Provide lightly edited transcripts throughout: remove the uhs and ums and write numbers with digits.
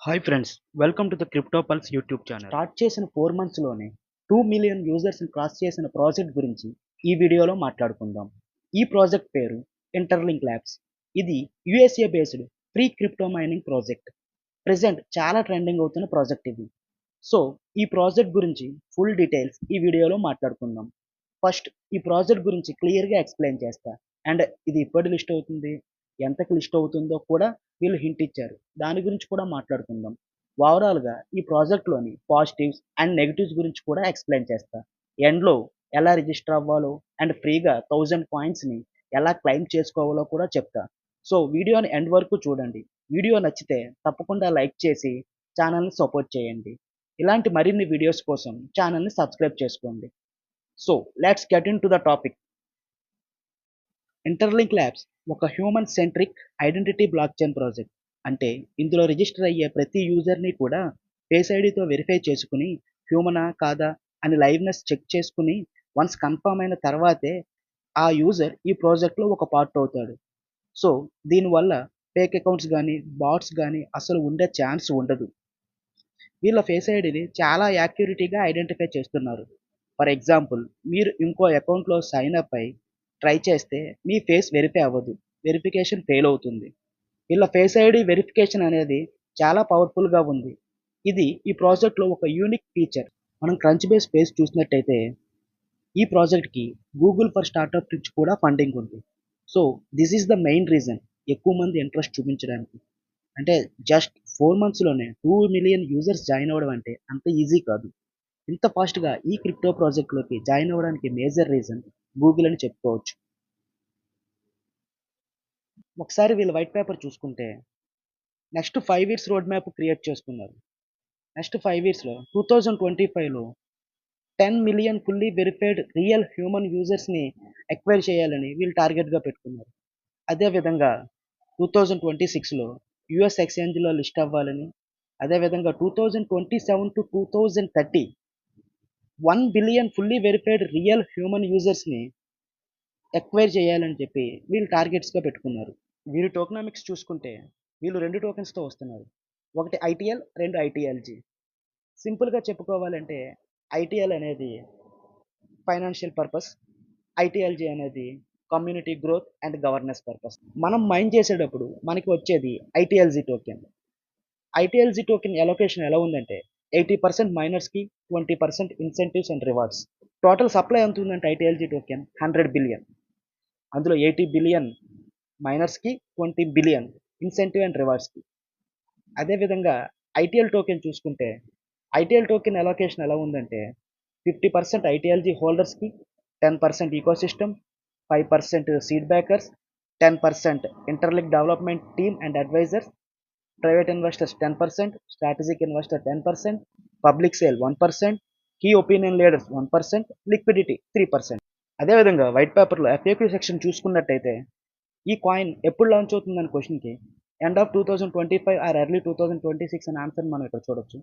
Hi friends, welcome to the crypto pulse YouTube channel. Start చేసిన 4 మంత్స్లోనే 2 million యూజర్స్ని cross చేసిన project గురించి ఈ వీడియోలో మాట్లాడుకుందాం. ఈ ప్రాజెక్ట్ పేరు ఇంటర్లింక్ ల్యాబ్స్. ఇది USA based free crypto mining project. Present చాలా ట్రెండింగ్ అవుతున్న ప్రాజెక్ట్ ఇది. సో ఈ ప్రాజెక్ట్ గురించి ఫుల్ డీటెయిల్స్ ఈ వీడియోలో మాట్లాడుకుందాం. ఫస్ట్ ఈ ప్రాజెక్ట్ గురించి క్లియర్గా ఎక్స్ప్లెయిన్ చేస్తా. అండ్ ఇది ఎప్పుడు లిస్ట్ అవుతుంది, ఎంతకు లిస్ట్ అవుతుందో కూడా వీళ్ళు హింట్ ఇచ్చారు. దాని గురించి కూడా మాట్లాడుకుందాం. ఓవరాల్గా ఈ ప్రాజెక్ట్లోని పాజిటివ్స్ అండ్ నెగిటివ్స్ గురించి కూడా ఎక్స్ప్లెయిన్ చేస్తా. ఎండ్లో ఎలా రిజిస్టర్ అవ్వాలో అండ్ ఫ్రీగా 1000 కాయిన్స్ని ఎలా క్లెయిమ్ చేసుకోవాలో కూడా చెప్తా. సో వీడియోని ఎండ్ వరకు చూడండి. వీడియో నచ్చితే తప్పకుండా లైక్ చేసి ఛానల్ని సపోర్ట్ చేయండి. ఇలాంటి మరిన్ని వీడియోస్ కోసం ఛానల్ని సబ్స్క్రైబ్ చేసుకోండి. So let's get into the topic. Interlink Labs ఒక human centric identity blockchain project. అంటే ఇందులో రిజిస్టర్ అయ్యే ప్రతి యూజర్ని కూడా ఫేస్ ఐడితో వెరిఫై చేసుకుని హ్యూమనా కాదా అని లైవ్నెస్ చెక్ చేసుకుని వన్స్ కన్ఫర్మ్ అయిన తర్వాతే ఆ యూజర్ ఈ ప్రాజెక్ట్లో ఒక పార్ట్ అవుతాడు. సో దీనివల్ల ఫేక్ అకౌంట్స్ కానీ బాట్స్ కానీ అసలు ఉండే ఛాన్స్ ఉండదు. వీళ్ళ ఫేస్ ఐడిని చాలా యాక్యురేట్గా ఐడెంటిఫై చేస్తున్నారు. ఫర్ ఎగ్జాంపుల్, మీరు ఇంకో అకౌంట్లో సైన్ అప్ అయి ట్రై చేస్తే మీ ఫేస్ వెరిఫై అవ్వదు, వెరిఫికేషన్ ఫెయిల్ అవుతుంది. వీళ్ళ ఫేస్ ఐడి వెరిఫికేషన్ అనేది చాలా పవర్ఫుల్గా ఉంది. ఇది ఈ ప్రాజెక్ట్లో ఒక యూనిక్ ఫీచర్. మనం క్రంచ్ బేస్ పేజ్ చూసినట్టయితే ఈ ప్రాజెక్ట్కి గూగుల్ ఫర్ స్టార్టప్ నుంచి కూడా ఫండింగ్ ఉంది. So this is the main reason ఎక్కువ మంది ఇంట్రెస్ట్ చూపించడానికి. అంటే జస్ట్ 4 మంత్స్లోనే 2 మిలియన్ యూజర్స్ జాయిన్ అవ్వడం అంటే అంత ఈజీ కాదు. ఇంత ఫాస్ట్గా ఈ క్రిప్టో ప్రాజెక్ట్లోకి జాయిన్ అవ్వడానికి మేజర్ రీజన్ గూగుల్ అని చెప్పుకోవచ్చు. ఒకసారి వీళ్ళ వైట్ పేపర్ చూసుకుంటే next 5 years road map create చేసుకున్నారు. నెక్స్ట్ 5 ఇయర్స్లో 2025లో 10 million fully verified real human యూజర్స్ని ఎక్వైర్ చేయాలని వీళ్ళు టార్గెట్గా పెట్టుకున్నారు. అదేవిధంగా 2026లో యుఎస్ ఎక్స్చేంజ్లో లిస్ట్ అవ్వాలని, అదేవిధంగా 2027 to 2030 1 billion fully verified real human యూజర్స్ని ఎక్వైర్ చేయాలని చెప్పి వీళ్ళు టార్గెట్స్గా పెట్టుకున్నారు. వీళ్ళు టోకనామిక్స్ చూసుకుంటే వీళ్ళు 2 టోకెన్స్తో వస్తున్నారు. ఒకటి ఐటీఎల్, రెండు ఐటీఎల్జీ. సింపుల్గా చెప్పుకోవాలంటే ఐటీఎల్ అనేది ఫైనాన్షియల్ పర్పస్, ఐటీఎల్జీ అనేది community growth and governance purpose. మనం మైన్ చేసేటప్పుడు మనకి వచ్చేది ITLG token. ITLG token allocation ఎలా ఉందంటే 80% మైనర్స్కి, 20% incentives and rewards. Total supply ఎంత ఉందంటే ఐటీఎల్జీ టోకెన్ 100 బిలియన్. అందులో 80 బిలియన్ మైనర్స్కి, 20 బిలియన్ ఇన్సెంటివ్ అండ్ రివార్డ్స్కి. అదేవిధంగా ఐటీఎల్ టోకెన్ చూసుకుంటే ఐటీఎల్ టోకెన్ అలొకేషన్ ఎలా ఉందంటే 50% ఐటీఎల్జీ హోల్డర్స్కి, 10% ecosystem, 5% seed backers, 10% Interlink development team and advisors, private investors 10%, strategic investor 10%, public sale 1%, key opinion leaders 1%, liquidity 3%. అదేవిధంగా white పేపర్లో ఎఫ్ఏక్యూ సెక్షన్ చూసుకున్నట్టయితే ఈ కాయిన్ ఎప్పుడు లాంచ్ అవుతుందని క్వశ్చన్కి ఎండ్ ఆఫ్ 2025 ఆర్ ఎర్లీ 2026 అనే ఆన్సర్ మనం ఇక్కడ చూడొచ్చు.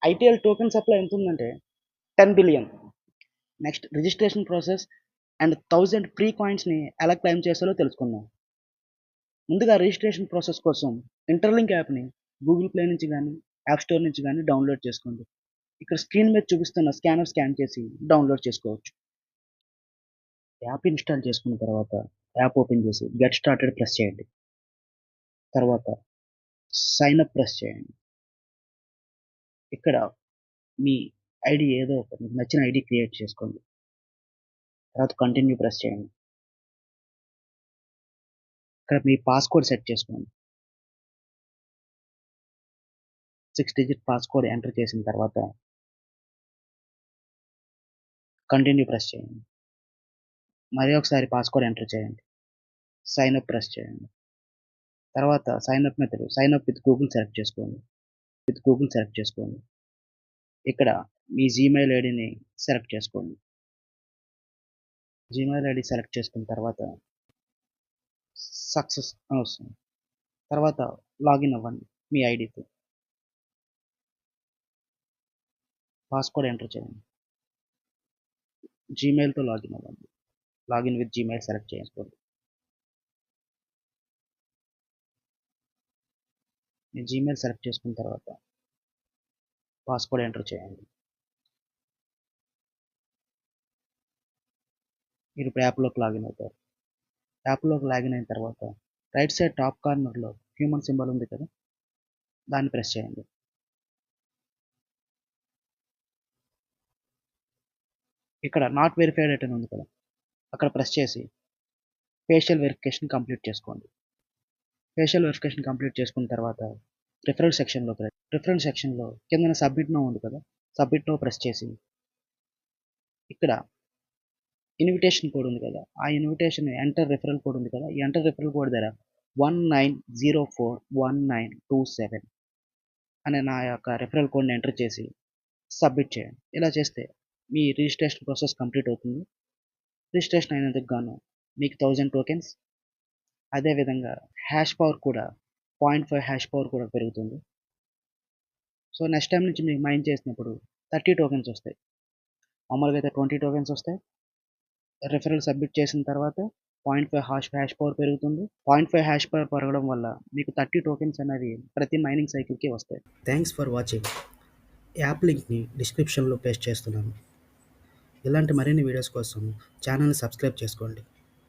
ఐటీఎల్ టోకెన్ సప్లై ఎంత ఉందంటే 10 billion. Next registration process and 1000 free కాయిన్స్ని ఎలా క్లెయిమ్ చేస్తారో తెలుసుకుందాం. ముందుగా రిజిస్ట్రేషన్ ప్రాసెస్ కోసం ఇంటర్లింక్ యాప్ని గూగుల్ ప్లే నుంచి కానీ యాప్ స్టోర్ నుంచి కానీ డౌన్లోడ్ చేసుకోండి. ఇక్కడ స్క్రీన్ మీద చూపిస్తున్న స్కానర్ స్కాన్ చేసి డౌన్లోడ్ చేసుకోవచ్చు. యాప్ ఇన్స్టాల్ చేసుకున్న తర్వాత యాప్ ఓపెన్ చేసి గెట్ స్టార్టెడ్ ప్రెస్ చేయండి. తర్వాత సైన్ అప్ ప్రెస్ చేయండి. ఇక్కడ మీ ఐడి ఏదో ఒక మీకు నచ్చిన ఐడి క్రియేట్ చేసుకోండి. తర్వాత కంటిన్యూ ప్రెస్ చేయండి. ఇక్కడ మీ పాస్కోడ్ సెట్ చేసుకోండి. 6 డిజిట్ పాస్కోడ్ ఎంటర్ చేసిన తర్వాత కంటిన్యూ ప్రెస్ చేయండి. మరి ఒకసారి పాస్కోడ్ ఎంటర్ చేయండి. సైన్ అప్ ప్రెస్ చేయండి. తర్వాత sign up method sign up with Google select చేసుకోండి. ఇక్కడ మీ జీమెయిల్ ఐడిని సెలెక్ట్ చేసుకోండి. జీమెయిల్ ఐడి సెలెక్ట్ చేసుకున్న తర్వాత సక్సెస్ అని వస్తుంది. తర్వాత లాగిన్ అవ్వండి మీ ఐడితో. పాస్కోడ్ ఎంటర్ చేయండి. జీమెయిల్తో లాగిన్ అవ్వండి. లాగిన్ విత్ జీమెయిల్ సెలెక్ట్ చేసుకోండి. మీ జీమెయిల్ సెలెక్ట్ చేసుకున్న తర్వాత పాస్వర్డ్ ఎంటర్ చేయండి. మీరు ఇప్పుడు యాప్‌లోకి లాగిన్ అవుతారు. యాప్‌లోకి లాగిన్ అయిన తర్వాత రైట్ సైడ్ టాప్ కార్నర్‌లో హ్యూమన్ సింబల్ ఉంది కదా! దాన్ని ప్రెస్ చేయండి. ఇక్కడ నాట్ వెరిఫైడ్ అని ఉంది కదా! అక్కడ ప్రెస్ చేసి ఫేషియల్ వెరిఫికేషన్ కంప్లీట్ చేసుకోండి. ఫేషియల్ వెరిఫికేషన్ కంప్లీట్ చేసుకున్న తర్వాత రిఫరెన్స్ సెక్షన్‌లో కిందన సబ్మిట్ నౌ ఉంది కదా! సబ్మిట్ నౌ ప్రెస్ చేసి ఇక్కడ ఇన్విటేషన్ కోడ్ ఉంది కదా! ఆ ఇన్విటేషన్ ఎంటర్ రిఫరల్ కోడ్ ఉంది కదా! ఈ ఎంటర్ రిఫరల్ కోడ్ దగ్గర 19041927 అనే నా యొక్క రిఫరల్ కోడ్‌ని ఎంటర్ చేసి సబ్మిట్ చేయండి. ఇలా చేస్తే మీ రిజిస్ట్రేషన్ ప్రాసెస్ కంప్లీట్ అవుతుంది. రిజిస్ట్రేషన్ అయినందుకు గాను మీకు 1000 టోకెన్స్ అదేవిధంగా హ్యాష్ పవర్ కూడా 0.5 హ్యాష్ పవర్ కూడా పెరుగుతుంది. సో, నెక్స్ట్ టైమ్ నుంచి మీకు మైన్ చేసినప్పుడు 30 టోకెన్స్ వస్తాయి. మామూలుగా అయితే 20 టోకెన్స్ వస్తాయి. రిఫరల్ సబ్మిట్ చేసిన తర్వాత 0.5 హ్యాష్ పవర్ పెరుగుతుంది. 0.5 హ్యాష్ పవర్ పెరగడం వల్ల మీకు 30 టోకెన్స్ అనేవి ప్రతి మైనింగ్ సైకిల్‌కి వస్తాయి. Thanks for watching. యాప్ లింక్‌ని డిస్క్రిప్షన్‌లో పేస్ట్ చేస్తున్నాను. ఇలాంటి మరిన్ని వీడియోస్ కోసం ఛానెల్‌ని సబ్స్క్రైబ్ చేసుకోండి.